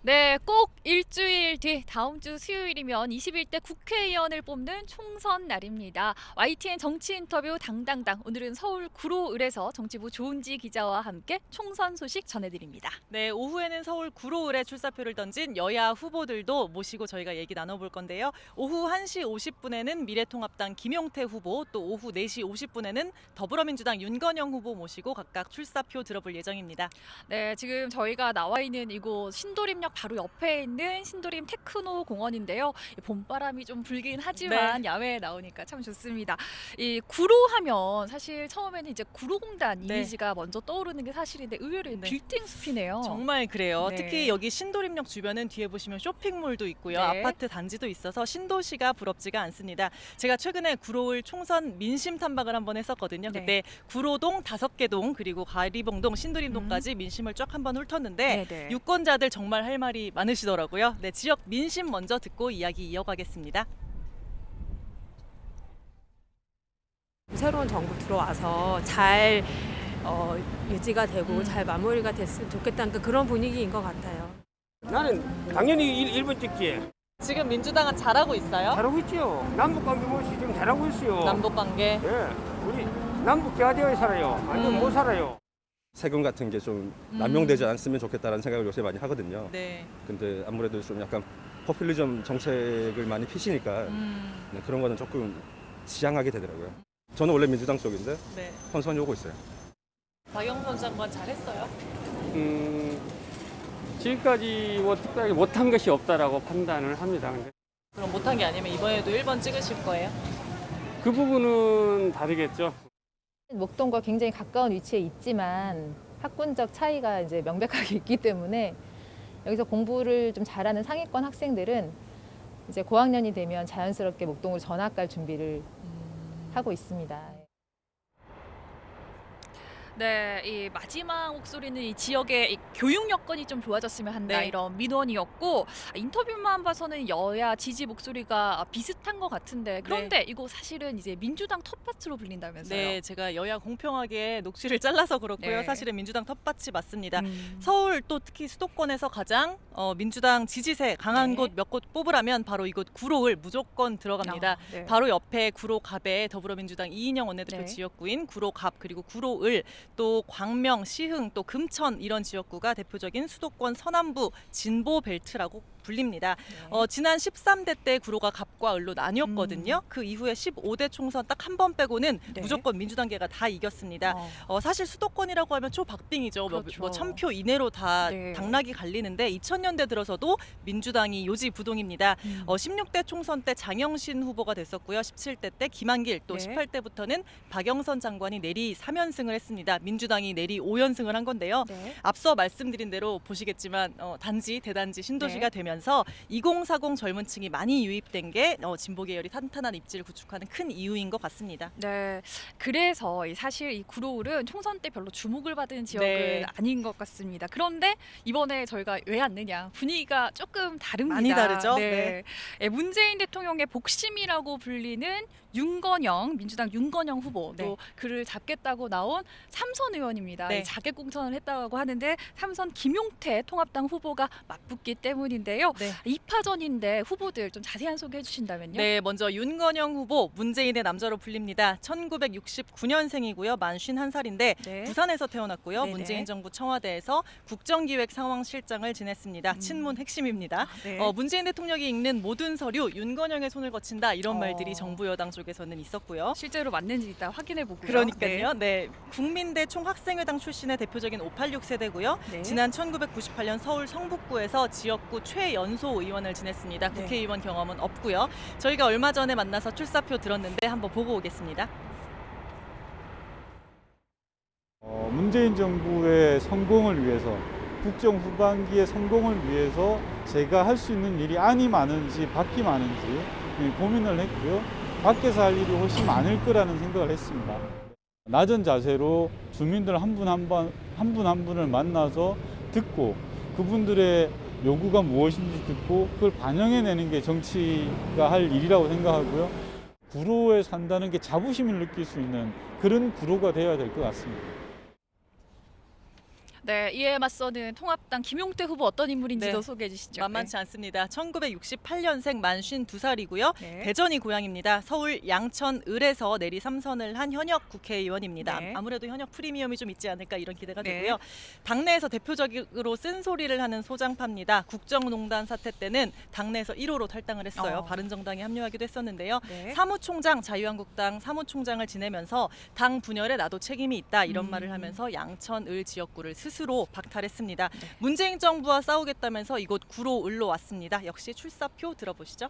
네, 꼭 일주일 뒤 다음 주 수요일이면 21대 국회의원을 뽑는 총선 날입니다. YTN 정치 인터뷰 당당당. 오늘은 서울 구로을에서 정치부 조은지 기자와 함께 총선 소식 전해드립니다. 네, 오후에는 서울 구로을에 출사표를 던진 여야 후보들도 모시고 저희가 얘기 나눠볼 건데요. 오후 1시 50분에는 미래통합당 김용태 후보, 또 오후 4시 50분에는 더불어민주당 윤건영 후보 모시고 각각 출사표 들어볼 예정입니다. 네, 지금 저희가 나와 있는 이곳 신도림역 바로 옆에 있는 신도림 테크노 공원인데요. 봄바람이 좀 불긴 하지만 야외에 나오니까 참 좋습니다. 이 구로 하면 사실 처음에는 이제 구로공단 이미지가 먼저 떠오르는 게 사실인데 의외로 빌딩 숲이네요. 정말 그래요. 네. 특히 여기 신도림역 주변은 뒤에 보시면 쇼핑몰도 있고요. 네. 아파트 단지도 있어서 신도시가 부럽지가 않습니다. 제가 최근에 구로을 총선 민심 탐방을 한번 했었거든요. 네. 그때 구로동 5개 동 그리고 가리봉동 신도림동까지 민심을 쫙 한번 훑었는데 네네. 유권자들 정말 할 말이 많으시더라고요. 네, 지역 민심 먼저 듣고 이야기 이어가겠습니다. 새로운 정부 들어와서 잘 유지가 되고 잘 마무리가 됐으면 좋겠다는 그런 분위기인 것 같아요. 나는 당연히 1번 찍지. 지금 민주당은 잘하고 있어요? 잘하고 있죠. 남북관계 모시 지금 잘하고 있어요. 남북관계. 예, 우리 남북 대화되어 살아요. 완전 못 살아요. 세금 같은 게 좀 남용되지 않았으면 좋겠다는 생각을 요새 많이 하거든요. 네. 근데 아무래도 좀 약간 포퓰리즘 정책을 많이 피시니까 네, 그런 거는 조금 지양하게 되더라고요. 저는 원래 민주당 쪽인데 네. 선선이 오고 있어요. 박영선 장관 잘했어요? 지금까지 뭐 특별하게 못한 것이 없다라고 판단을 합니다. 근데 그럼 못한 게 아니면 이번에도 1번 찍으실 거예요? 그 부분은 다르겠죠. 목동과 굉장히 가까운 위치에 있지만 학군적 차이가 이제 명백하게 있기 때문에 여기서 공부를 좀 잘하는 상위권 학생들은 이제 고학년이 되면 자연스럽게 목동으로 전학 갈 준비를 하고 있습니다. 네, 이 마지막 목소리는 이 지역의 이 교육 여건이 좀 좋아졌으면 한다 네. 이런 민원이었고 인터뷰만 봐서는 여야 지지 목소리가 비슷한 것 같은데 그런데 이거 사실은 이제 민주당 텃밭으로 불린다면서요? 네, 제가 여야 공평하게 녹취를 잘라서 그렇고요. 네. 사실은 민주당 텃밭이 맞습니다. 서울 또 특히 수도권에서 가장 민주당 지지세 강한 네. 곳 몇 곳 뽑으라면 바로 이곳 구로을 무조건 들어갑니다. 네. 바로 옆에 구로갑에 더불어민주당 이인영 원내대표 네. 지역구인 구로갑 그리고 구로을 또 광명, 시흥, 또 금천 이런 지역구가 대표적인 수도권 서남부 진보 벨트라고 불립니다. 네. 지난 13대 때 구로가 갑과 을로 나뉘었거든요. 그 이후에 15대 총선 딱 한 번 빼고는 네. 무조건 민주당계가 다 이겼습니다. 사실 수도권이라고 하면 초박빙이죠. 그렇죠. 뭐 1000표 이내로 다 네. 당락이 갈리는데 2000년대 들어서도 민주당이 요지부동입니다. 16대 총선 때 장영신 후보가 됐었고요. 17대 때 김한길, 또 네. 18대부터는 박영선 장관이 내리 3연승을 했습니다. 민주당이 내리 5연승을 한 건데요. 네. 앞서 말씀드린 대로 보시겠지만 단지, 대단지, 신도시가 네. 되면서 2040 젊은 층이 많이 유입된 게 진보 계열이 탄탄한 입지를 구축하는 큰 이유인 것 같습니다. 네, 그래서 사실 이 구로울은 총선 때 별로 주목을 받은 지역은 네. 아닌 것 같습니다. 그런데 이번에 저희가 왜 왔느냐 분위기가 조금 다릅니다. 많이 다르죠? 네. 문재인 대통령의 복심이라고 불리는 윤건영 민주당 윤건영 후보 또 네. 그를 잡겠다고 나온 삼선 의원입니다. 네. 이 자객 공천을 했다고 하는데 삼선 김용태 통합당 후보가 맞붙기 때문인데요. 네. 2파전인데 후보들 좀 자세한 소개해 주신다면요. 네, 먼저 윤건영 후보, 문재인의 남자로 불립니다. 1969년생이고요. 만 51살인데 네. 부산에서 태어났고요. 네네. 문재인 정부 청와대에서 국정기획 상황실장을 지냈습니다. 친문 핵심입니다. 네. 문재인 대통령이 읽는 모든 서류 윤건영의 손을 거친다 이런 어. 말들이 정부 여당 쪽에서는 있었고요. 실제로 맞는지 일단 확인해 보고요. 그러니까요. 네. 국민대 총학생회당 출신의 대표적인 586 세대고요. 네. 지난 1998년 서울 성북구에서 지역구 최연소 의원을 지냈습니다. 네. 국회의원 경험은 없고요. 저희가 얼마 전에 만나서 출사표 들었는데 한번 보고 오겠습니다. 문재인 정부의 성공을 위해서, 국정 후반기의 성공을 위해서 제가 할 수 있는 일이 안이 많은지 밖이 많은지 고민을 했고요. 밖에서 할 일이 훨씬 많을 거라는 생각을 했습니다. 낮은 자세로 주민들 한 분 한 분을 만나서 듣고 그분들의 요구가 무엇인지 듣고 그걸 반영해내는 게 정치가 할 일이라고 생각하고요. 구로에 산다는 게 자부심을 느낄 수 있는 그런 구로가 되어야 될 것 같습니다. 네, 이에 맞서는 통합당 김용태 후보 어떤 인물인지도 네. 소개해 주시죠. 만만치 않습니다. 1968년생 만 52살이고요. 네. 대전이 고향입니다. 서울 양천 을에서 내리 3선을 한 현역 국회의원입니다. 네. 아무래도 현역 프리미엄이 좀 있지 않을까 이런 기대가 네. 되고요. 당내에서 대표적으로 쓴소리를 하는 소장파입니다. 국정농단 사태 때는 당내에서 1호로 탈당을 했어요. 바른정당에 합류하기도 했었는데요. 네. 사무총장, 자유한국당 사무총장을 지내면서 당 분열에 나도 책임이 있다 이런 말을 하면서 양천 을 지역구를 스스로 박탈했습니다. 문재인 정부와 싸우겠다면서 이곳 구로 을로 왔습니다. 역시 출사표 들어보시죠.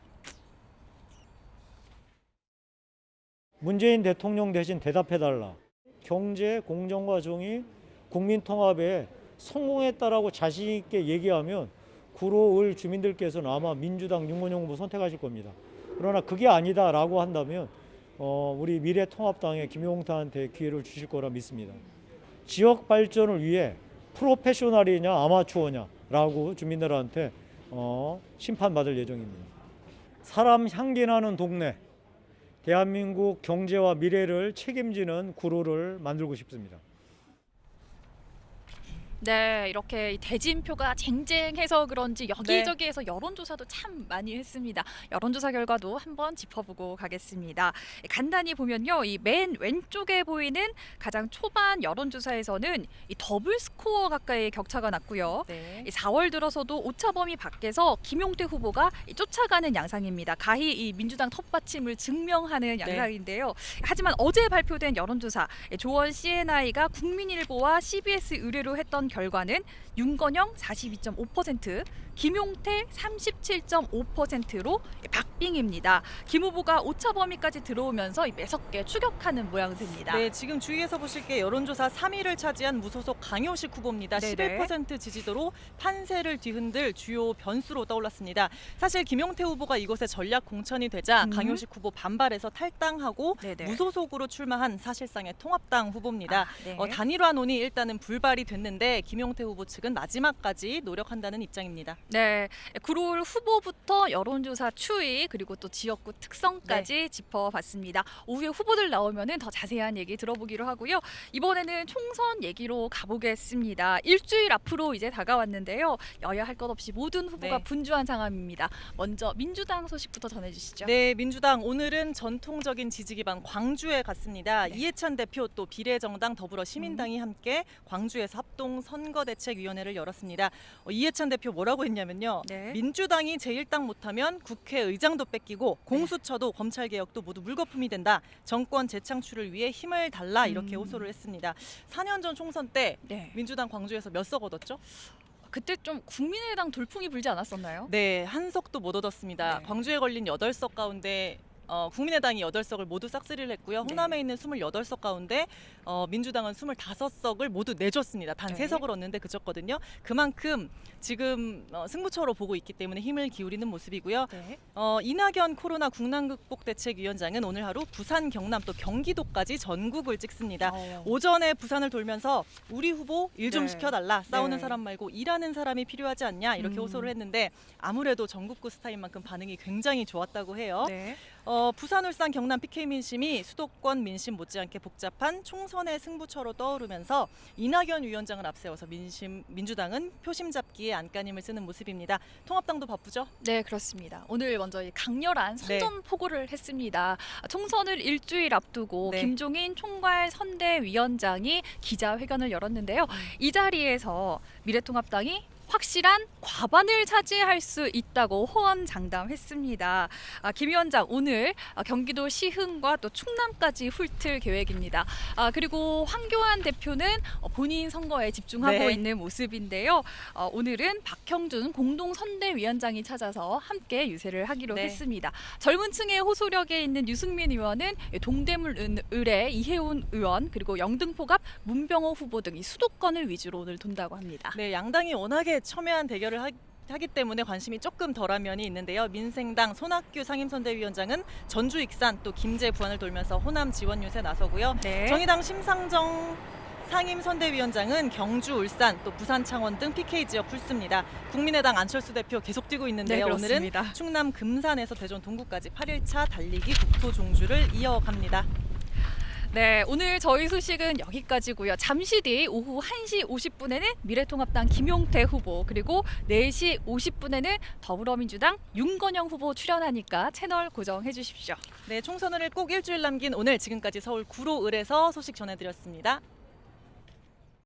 문재인 대통령 대신 대답해달라. 경제, 공정과 정의, 국민 통합에 성공했다라고 자신 있게 얘기하면 구로 을 주민들께서는 아마 민주당 윤건영 후보 선택하실 겁니다. 그러나 그게 아니다라고 한다면 우리 미래통합당의 김용태한테 기회를 주실 거라 믿습니다. 지역 발전을 위해 프로페셔널이냐 아마추어냐라고 주민들한테 심판받을 예정입니다. 사람 향기 나는 동네, 대한민국 경제와 미래를 책임지는 구로를 만들고 싶습니다. 네, 이렇게 이 대진표가 쟁쟁해서 그런지 여기저기에서 여론조사도 참 많이 했습니다. 여론조사 결과도 한번 짚어보고 가겠습니다. 간단히 보면요, 이 맨 왼쪽에 보이는 가장 초반 여론조사에서는 이 더블 스코어 가까이 격차가 났고요. 네. 이 4월 들어서도 오차범위 밖에서 김용태 후보가 쫓아가는 양상입니다. 가히 이 민주당 텃받침을 증명하는 양상인데요. 하지만 어제 발표된 여론조사, 조원 CNI가 국민일보와 CBS 의뢰로 했던 결과는 윤건영 42.5%, 김용태 37.5%로 박빙입니다. 김 후보가 오차 범위까지 들어오면서 매섭게 추격하는 모양새입니다. 네, 지금 주위에서 보실 게 여론조사 3위를 차지한 무소속 강효식 후보입니다. 네네. 11% 지지도로 판세를 뒤흔들 주요 변수로 떠올랐습니다. 사실 김용태 후보가 이곳에 전략 공천이 되자 강효식 후보 반발해서 탈당하고 네네. 무소속으로 출마한 사실상의 통합당 후보입니다. 네. 단일화론이 일단은 불발이 됐는데 김용태 후보 측은 마지막까지 노력한다는 입장입니다. 네, 구로울 후보부터 여론조사 추이 그리고 또 지역구 특성까지 짚어봤습니다. 오후에 후보들 나오면은 더 자세한 얘기 들어보기로 하고요. 이번에는 총선 얘기로 가보겠습니다. 일주일 앞으로 이제 다가왔는데요. 여야 할 것 없이 모든 후보가 네. 분주한 상황입니다. 먼저 민주당 소식부터 전해주시죠. 네, 민주당 오늘은 전통적인 지지 기반 광주에 갔습니다. 네. 이해찬 대표 또 비례정당 더불어시민당이 함께 광주에서 합동 선거대책위원회를 열었습니다. 이해찬 대표 뭐라고 했냐면요. 네. 민주당이 제1당 못하면 국회의장도 뺏기고 공수처도 검찰개혁도 모두 물거품이 된다. 정권 재창출을 위해 힘을 달라 이렇게 호소를 했습니다. 4년 전 총선 때 네. 민주당 광주에서 몇 석 얻었죠? 그때 좀 국민의당 돌풍이 불지 않았었나요? 네, 한 석도 못 얻었습니다. 네. 광주에 걸린 8석 가운데 국민의당이 8석을 모두 싹쓸이를 했고요. 네. 호남에 있는 28석 가운데 민주당은 25석을 모두 내줬습니다. 단 네. 3석을 얻는데 그쳤거든요. 그만큼 지금 승부처로 보고 있기 때문에 힘을 기울이는 모습이고요. 네. 이낙연 코로나 국난극복대책위원장은 오늘 하루 부산, 경남 또 경기도까지 전국을 찍습니다. 오전에 부산을 돌면서 우리 후보 일 좀 네. 시켜달라. 싸우는 네. 사람 말고 일하는 사람이 필요하지 않냐 이렇게 호소를 했는데 아무래도 전국구 스타인 만큼 반응이 굉장히 좋았다고 해요. 네. 부산, 울산, 경남 PK 민심이 수도권 민심 못지않게 복잡한 총선의 승부처로 떠오르면서 이낙연 위원장을 앞세워서 민주당은 표심 잡기에 안간힘을 쓰는 모습입니다. 통합당도 바쁘죠? 네, 그렇습니다. 오늘 먼저 이 강렬한 선전포고를 했습니다. 총선을 일주일 앞두고 네. 김종인 총괄 선대위원장이 기자회견을 열었는데요. 이 자리에서 미래통합당이 확실한 과반을 차지할 수 있다고 호언장담했습니다. 김 위원장 오늘 경기도 시흥과 또 충남까지 훑을 계획입니다. 그리고 황교안 대표는 본인 선거에 집중하고 네. 있는 모습인데요. 오늘은 박형준 공동선대위원장이 찾아서 함께 유세를 하기로 네. 했습니다. 젊은 층의 호소력에 있는 유승민 의원은 동대문 을의 이혜훈 의원 그리고 영등포갑 문병호 후보 등 이 수도권을 위주로 오늘 돈다고 합니다. 네, 양당이 워낙에 첨예한 대결을 하기 때문에 관심이 조금 덜한 면이 있는데요. 민생당 손학규 상임선대위원장은 전주 익산 또 김제 부안을 돌면서 호남 지원 유세 나서고요. 네. 정의당 심상정 상임선대위원장은 경주, 울산 또 부산, 창원 등 PK 지역 풀습니다. 국민의당 안철수 대표 계속 뛰고 있는데요. 네, 오늘은 그렇습니다. 충남 금산에서 대전 동구까지 8일차 달리기 국토 종주를 이어갑니다. 네, 오늘 저희 소식은 여기까지고요. 잠시 뒤 오후 1시 50분에는 미래통합당 김용태 후보, 그리고 4시 50분에는 더불어민주당 윤건영 후보 출연하니까 채널 고정해 주십시오. 네, 총선을 꼭 일주일 남긴 오늘 지금까지 서울 구로을에서 소식 전해드렸습니다.